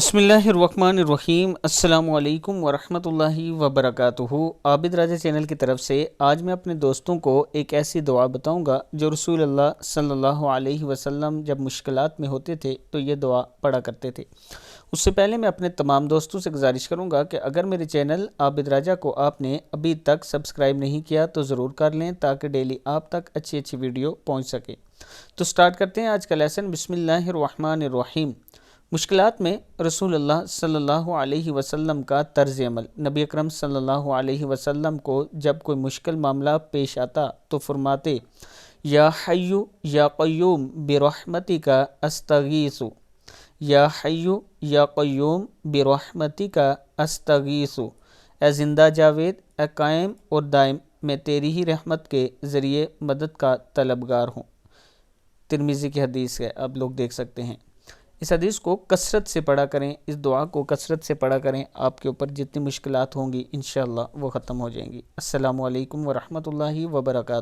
बिस्मिल्लाहिर्रहमानिर्रहीम। अस्सलामु अलैकुम वरहमतुल्लाहि वबरकातुहू। आबिद राजा चैनल की तरफ से आज मैं अपने दोस्तों को एक ऐसी दुआ बताऊंगा जो रसूल अल्लाह सल्लल्लाहु अलैहि वसल्लम जब मुश्किलात में होते थे तो ये दुआ पढ़ा करते थे। उससे पहले मैं अपने तमाम दोस्तों से गुजारिश करूंगा कि अगर मेरे चैनल आबिद राजा को आपने अभी तक सब्सक्राइब नहीं किया तो ज़रूर कर लें ताकि डेली आप तक अच्छी अच्छी वीडियो पहुँच सके। तो स्टार्ट करते हैं आज का लेसन। बिस्मिल्लाहिर्रहमानिर्रहीम। मुश्किलात में रसूलुल्लाह सल्लल्लाहु अलैहि वसल्लम का तर्ज अमल। नबी अकरम सल्लल्लाहु अलैहि वसल्लम को जब कोई मुश्किल मामला पेश आता तो फरमाते, या हय्यु या क़य्यूम बिरहमतिका अस्तगीसु, या हय्यु या क़य्यूम बिरहमतिका अस्तगीसु। ए ज़िंदा जावेद, ए कायम और दायम, मैं तेरी ही रहमत के ज़रिए मदद का तलबगार हूँ। तिरमिज़ी की हदीस है, आप लोग देख सकते हैं। इस हदीस को कसरत से पढ़ा करें, इस दुआ को कसरत से पढ़ा करें, आपके ऊपर जितनी मुश्किलात होंगी इंशाअल्लाह वो ख़त्म हो जाएंगी। अस्सलामु अलैकुम वरहमतुल्लाहि वबरकातुहू।